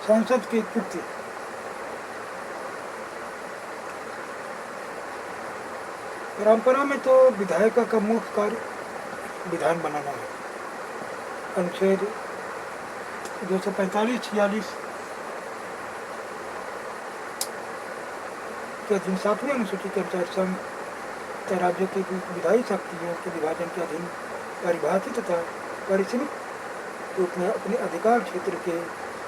संसद के कृत्य। परंपरा में तो विधायिका का मुख्य कार्य विधान बनाना है। अनुच्छेद 245-46 के अधीन 7वीं अनुसूची के अनुसार संघ तथा राज्यों की विधायी शक्तियों के विभाजन के अधीन परिभाषित तथा परिसीमित रूप में अपने अधिकार क्षेत्र के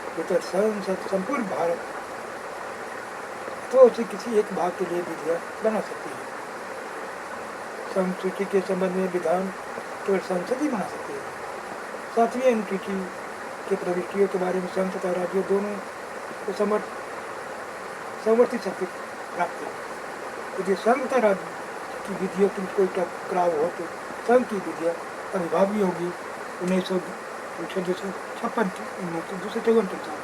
भीतर संसद संपूर्ण भारत तो उसे किसी एक भाग के लिए विधियां बना सकती है। संसूची के संबंध में विधान केवल संसद ही बना सकती है। 7वीं अनुसूची के प्रविष्टियों के बारे में संघ तथा राज्यों दोनों को समवर्ती शक्ति प्राप्त है। यदि संघ तथा राज्य की विधियों की कोई टकराव हो तो संघ की विधियाँ अभिभावी होगी। 1956 के अनुसार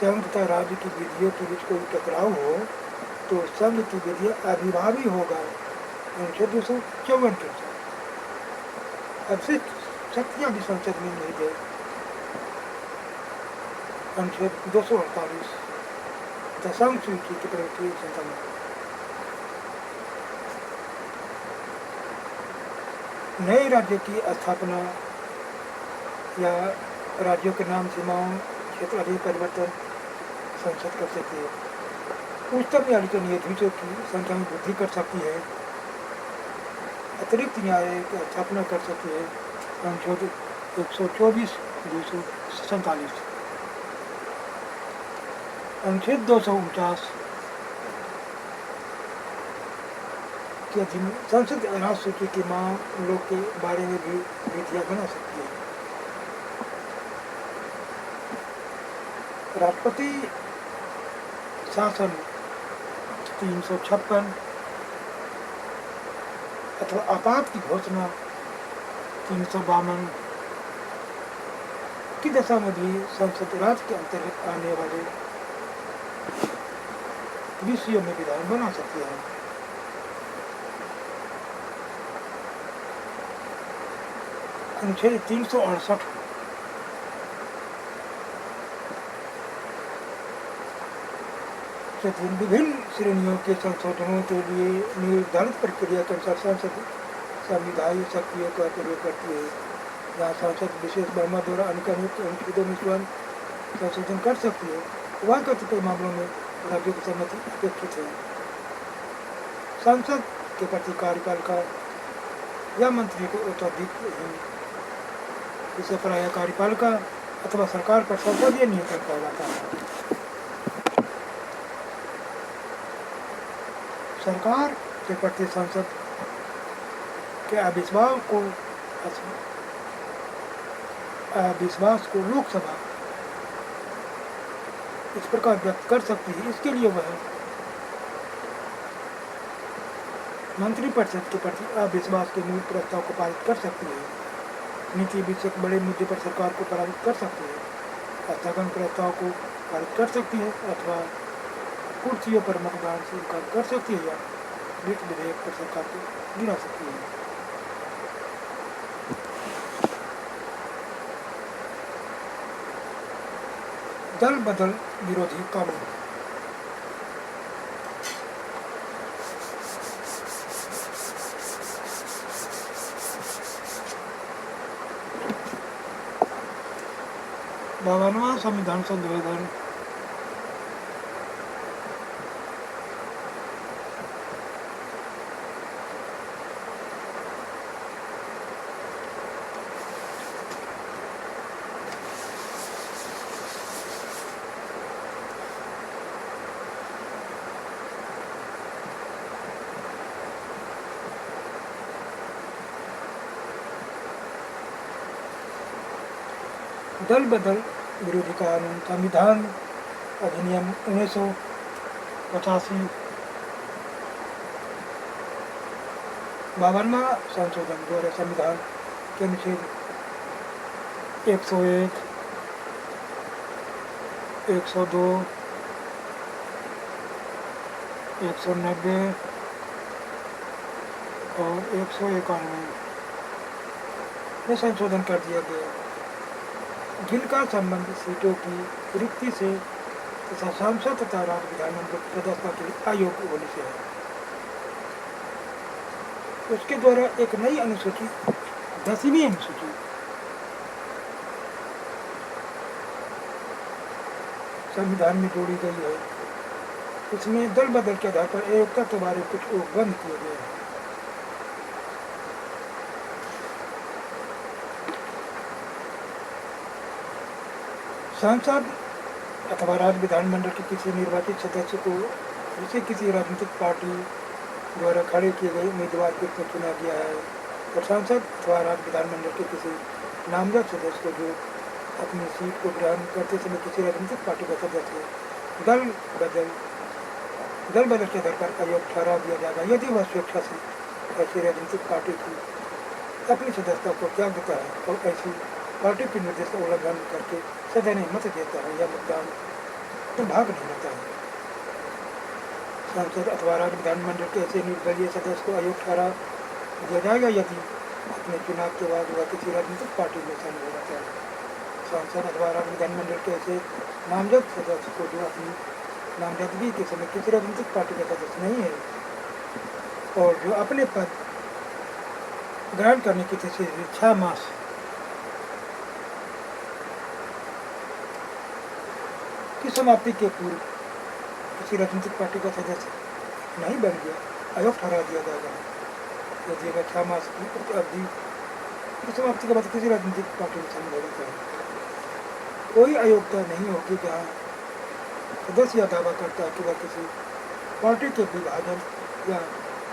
संघ तथा राज्य की विधियों के बीच कोई टकराव हो तो संघ की विधियाँ अभिभावी होगा। 1954 के अनुसार अब से शक्तियाँ भी संसद में नहीं गए। अनुच्छेद 248 तथा संघ सूची की प्रवृत्ति संतान नए राज्य की स्थापना या राज्यों के नाम, सीमाओं, क्षेत्र आदि परिवर्तन संसद कर सकती है। उच्चतम न्यायालय के न्यायाधीशों की संख्या में वृद्धि कर सकती है। अतिरिक्त न्यायालय की स्थापना कर सकती है। अनुच्छेद 124-247 अनुच्छेद 249 के अधीन संसद राष्ट्र सूची की मामलों के बारे में भी विधियां बना सकती है। राष्ट्रपति शासन 356 अथवा आपात की घोषणा 352 की दशा में भी संसद राज्य के अंतर्गत आने वाले विषयों में विधान बना सकती है। अनुच्छेद 368 विभिन्न श्रेणियों के संशोधनों के लिए निर्धारित प्रक्रिया के अनुसार संसद संविधायी शक्तियों का प्रयोग करती है। जहाँ संसद विशेष बहुमत द्वारा अनुक्रमित अनुच्छेदों में स्वयं संशोधन कर सकती है, वह कई मामलों में राज्यों की सहमति अपेक्षित है। संसद के प्रति कार्यपालिका या मंत्री को औद्योगिक इसे प्रायः कार्यपालिका अथवा सरकार पर संसदीय नियंत्रण कहा जाता है। सरकार के प्रति संसद के अविश्वास को लोकसभा इस प्रकार व्यक्त कर सकती है। इसके लिए वह मंत्रिपरिषद के प्रति अविश्वास के मूल प्रस्ताव को पारित कर सकती है। नीति विषयक बड़े मुद्दे पर सरकार को पराजित कर सकती है, स्थगन प्रस्ताव को पारित कर सकती है अथवा कुर्सियों पर मतदान से इनकार कर सकती है या वित्त विधेयक पर सरकार को गिरा सकती है। दल बदल विरोधी कानून। बावनवां संविधान संशोधन दल बदल विरोधी कानून संविधान अधिनियम 1985 52वां संशोधन द्वारा संविधान के अनुच्छेद 101, 102, 190 और 191 में संशोधन कर दिया गया। जिनका संबंध सीटों की रिक्ति से तथा सांसद तथा राज्य विधानमंडल की सदस्यता के लिए अयोग्य होने से है। उसके द्वारा एक नई अनुसूची 10वीं अनुसूची संविधान में जोड़ी गई है। इसमें दल बदल के आधार पर अयोग्यता के बारे में कुछ उपबंध किए गए हैं। सांसद अथवा राज्य विधानमंडल के किसी निर्वाचित सदस्य को जिसे किसी राजनीतिक पार्टी द्वारा खड़े किए गए उम्मीदवार के रूप में चुना गया है, और सांसद अथवा राज्य विधानमंडल के किसी नामजद सदस्य को जो अपनी सीट को ग्रहण करते समय किसी राजनीतिक पार्टी का सदस्य दल बदल के आधार पर अयोग्य ठहरा दिया जाएगा यदि वह स्वेच्छा से ऐसी राजनीतिक पार्टी की अपनी सदस्यता को त्याग देता है और ऐसी पार्टी के निर्देश का उल्लंघन करके सदन में मत देता है या मतदान में भाग नहीं लेता है। सांसद अथवा राज्य विधानमंडल के ऐसे निर्दलीय सदस्य को अयोग्य ठहरा दिया जाएगा यदि अपने चुनाव के बाद वह किसी राजनीतिक पार्टी में शामिल हो जाता है। सांसद अथवा राज्य विधानमंडल के ऐसे नामजद सदस्य को जो अपनी नामजदगी के समय किसी राजनीतिक पार्टी का सदस्य नहीं है और जो अपने पद ग्रहण करने की तिथि 6 मास की समाप्ति के पूर्व किसी राजनीतिक पार्टी का सदस्य नहीं बन गया, अयोग्य ठहरा दिया जाएगा यदि वह 6 मास की अवधि की समाप्ति के बाद किसी राजनीतिक पार्टी में शामिल हो जाता है। कोई अयोग्यता नहीं होगी जहाँ सदस्य यह दावा करता है कि वह किसी पार्टी के विभाजन या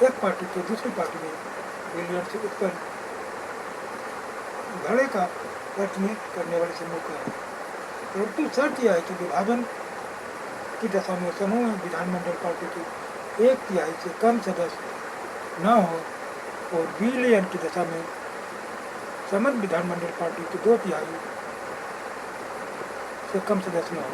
एक पार्टी के दूसरी पार्टी में विलयन से उत्पन्न घड़े का अर्थ करने वाले समूह का है। परंतु शर्त यह है कि विभाजन की दशा में समूह विधानमंडल पार्टी की 1/3 से कम सदस्य न हो और विलयन की दशा में समस्त विधानमंडल पार्टी की 2/3 से कम सदस्य न हो।